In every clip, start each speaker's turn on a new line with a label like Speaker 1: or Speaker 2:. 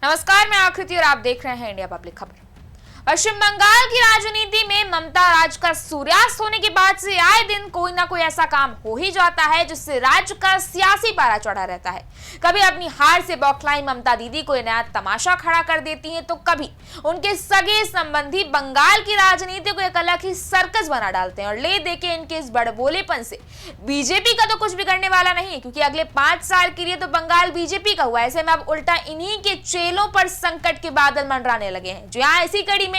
Speaker 1: नमस्कार, मैं आकृति और आप देख रहे हैं इंडिया पब्लिक खबर। पश्चिम बंगाल की राजनीति में ममता राज का सूर्यास्त होने के बाद से आए दिन कोई ना कोई ऐसा काम हो ही जाता है जिससे राज्य का सियासी पारा चढ़ा रहता है। कभी अपनी हार से बौखलाई ममता दीदी कोई नया तमाशा खड़ा कर देती हैं, तो कभी उनके सगे संबंधी बंगाल की राजनीति को एक अलग ही सर्कस बना डालते हैं। और ले देके इनके इस बड़बोलेपन से बीजेपी का तो कुछ बिगड़ने वाला नहीं है, क्योंकि अगले 5 साल के लिए तो बंगाल बीजेपी का हुआ। ऐसे में अब उल्टा इन्हीं के चेलों पर संकट के बादल मंडराने लगे हैं। जो यहाँ इसी कड़ी में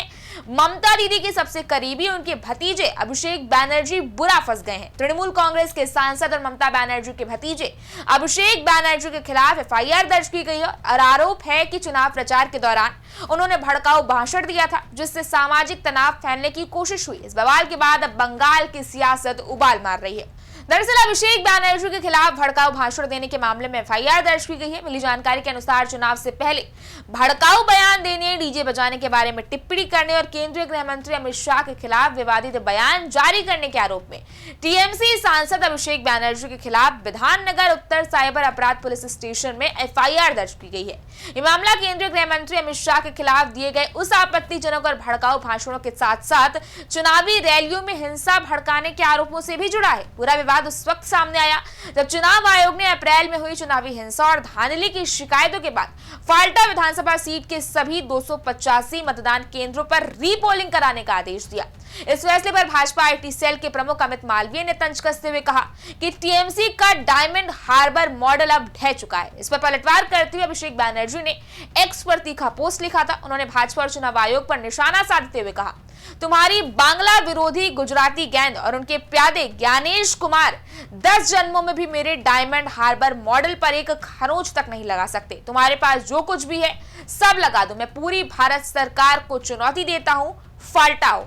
Speaker 1: ममता दीदी के सबसे करीबी उनके भतीजे अभिषेक बैनर्जी बुरा फंस गए हैं। तृणमूल कांग्रेस के सांसद और ममता बनर्जी के भतीजे अभिषेक बैनर्जी के खिलाफ एफआईआर दर्ज की गई है और आरोप है कि चुनाव प्रचार के दौरान उन्होंने भड़काऊ भाषण दिया था, जिससे सामाजिक तनाव फैलने की कोशिश हुई। इस बवाल के बाद अब बंगाल की सियासत उबाल मार रही है। दरअसल अभिषेक बैनर्जी के खिलाफ भड़काऊ भाषण देने के मामले में एफआईआर दर्ज की गई है। मिली जानकारी के अनुसार चुनाव से पहले भड़काऊ बयान देने, डीजे बजाने के बारे में टिप्पणी करने और केंद्रीय गृह मंत्री अमित शाह के खिलाफ विवादित बयान जारी करने के आरोप में टीएमसी सांसद अभिषेक बैनर्जी के खिलाफ विधाननगर उत्तर साइबर अपराध पुलिस स्टेशन में एफआईआर दर्ज की गई है। यह मामला केंद्रीय गृह मंत्री अमित शाह के खिलाफ दिए गए उस आपत्तिजनक और भड़काऊ भाषणों के साथ साथ चुनावी रैलियों में हिंसा भड़काने के आरोपों से भी जुड़ा है। पूरा विवाद उस वक्त सामने आया जब चुनाव आयोग ने अप्रैल में हुई चुनावी हिंसा और धांधली की शिकायतों के बाद फाल्टा विधानसभा सीट के सभी 285 मतदान केंद्रों पर रीपोलिंग कराने का आदेश दिया। इस फैसले पर भाजपा आईटी सेल के प्रमुख अमित मालवीय ने तंज कसते हुए कहा कि टीएमसी का डायमंड हार्बर मॉडल अब ढह चुका है। इस पर पलटवार करते हुए अभिषेक बैनर्जी ने एक्स पर तीखा पोस्ट लिखा था। उन्होंने भाजपा और चुनाव आयोग पर निशाना साधते हुए कहा, तुम्हारी बांग्ला विरोधी गुजराती गेंद और उनके प्यादे ज्ञानेश कुमार 10 जन्मों में भी मेरे डायमंड हार्बर मॉडल पर एक खरोंच तक नहीं लगा सकते। तुम्हारे पास जो कुछ भी है सब लगा दो। मैं पूरी भारत सरकार को चुनौती देता हूं, फाल्टाओ।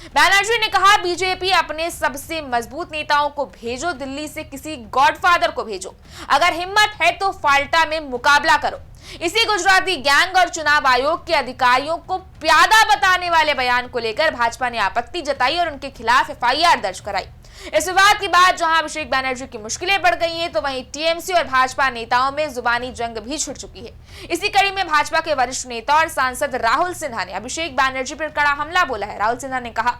Speaker 1: बैनर्जी ने कहा, बीजेपी अपने सबसे मजबूत नेताओं को भेजो, दिल्ली से किसी गॉडफादर को भेजो। अगर हिम्मत है तो फाल्टा में मुकाबला करो। इसी गुजराती गैंग और चुनाव आयोग के अधिकारियों को प्यादा बताने वाले बयान को लेकर भाजपा ने आपत्ति जताई और उनके खिलाफ एफआईआर दर्ज कराई। इस विवाद के बाद जहां अभिषेक बैनर्जी की मुश्किलें बढ़ गई हैं, तो वहीं टीएमसी और भाजपा नेताओं में जुबानी जंग भी छिड़ चुकी है। इसी कड़ी में भाजपा के वरिष्ठ नेता और सांसद राहुल सिन्हा ने अभिषेक बैनर्जी पर कड़ा हमला बोला है। राहुल सिन्हा ने कहा,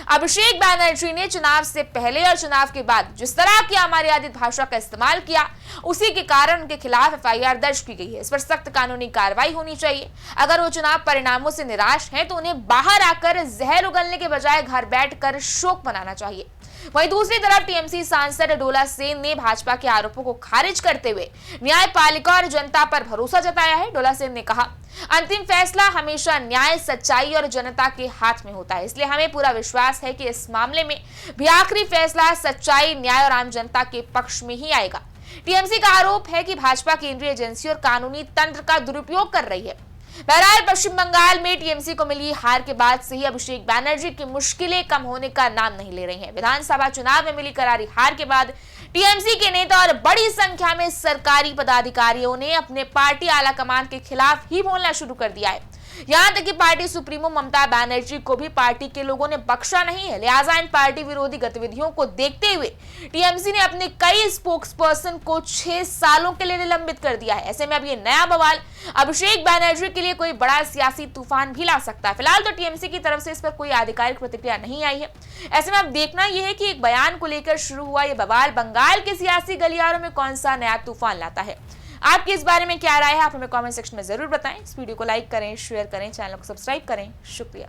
Speaker 1: अभिषेक बैनर्जी ने चुनाव से पहले और चुनाव के बाद जिस तरह की अमर्यादित भाषा का इस्तेमाल किया, उसी के कारण उनके खिलाफ एफआईआर दर्ज की गई है। इस पर सख्त कानूनी कार्रवाई होनी चाहिए। अगर वो चुनाव परिणामों से निराश हैं, तो उन्हें बाहर आकर जहर उगलने के बजाय घर बैठकर शोक मनाना चाहिए। वहीं दूसरी तरफ टीएमसी सांसद डोला सेन ने भाजपा के आरोपों को खारिज करते हुए न्यायपालिका और जनता पर भरोसा जताया है। डोला सेन ने कहा, अंतिम फैसला हमेशा न्याय, सच्चाई और जनता के हाथ में होता है, इसलिए हमें पूरा विश्वास है कि इस मामले में भी आखिरी फैसला सच्चाई, न्याय और आम जनता के पक्ष में ही आएगा। टीएमसी का आरोप है कि भाजपा केंद्रीय एजेंसी और कानूनी तंत्र का दुरुपयोग कर रही है। बहरहाल पश्चिम बंगाल में टीएमसी को मिली हार के बाद से ही अभिषेक बैनर्जी की मुश्किलें कम होने का नाम नहीं ले रही हैं। विधानसभा चुनाव में मिली करारी हार के बाद टीएमसी के नेता और बड़ी संख्या में सरकारी पदाधिकारियों ने अपने पार्टी आलाकमान के खिलाफ ही बोलना शुरू कर दिया है। यहां तक कि पार्टी सुप्रीमो ममता बनर्जी को भी पार्टी के लोगों ने बख्शा नहीं है। लिहाजा इन पार्टी विरोधी गतिविधियों को देखते हुए टीएमसी ने अपने कई स्पोक्सपर्सन को 6 सालों के लिए निलंबित कर दिया है। ऐसे में अब ये नया बवाल अभिषेक बैनर्जी के लिए कोई बड़ा सियासी तूफान भी ला सकता है। फिलहाल तो टीएमसी की तरफ से इस पर कोई आधिकारिक प्रतिक्रिया नहीं आई है। ऐसे में अब देखना यह है कि एक बयान को लेकर शुरू हुआ यह बवाल बंगाल के सियासी गलियारों में कौन सा नया तूफान लाता है। आपकी इस बारे में क्या राय है, आप हमें कमेंट सेक्शन में जरूर बताएं। इस वीडियो को लाइक करें, शेयर करें, चैनल को सब्सक्राइब करें। शुक्रिया।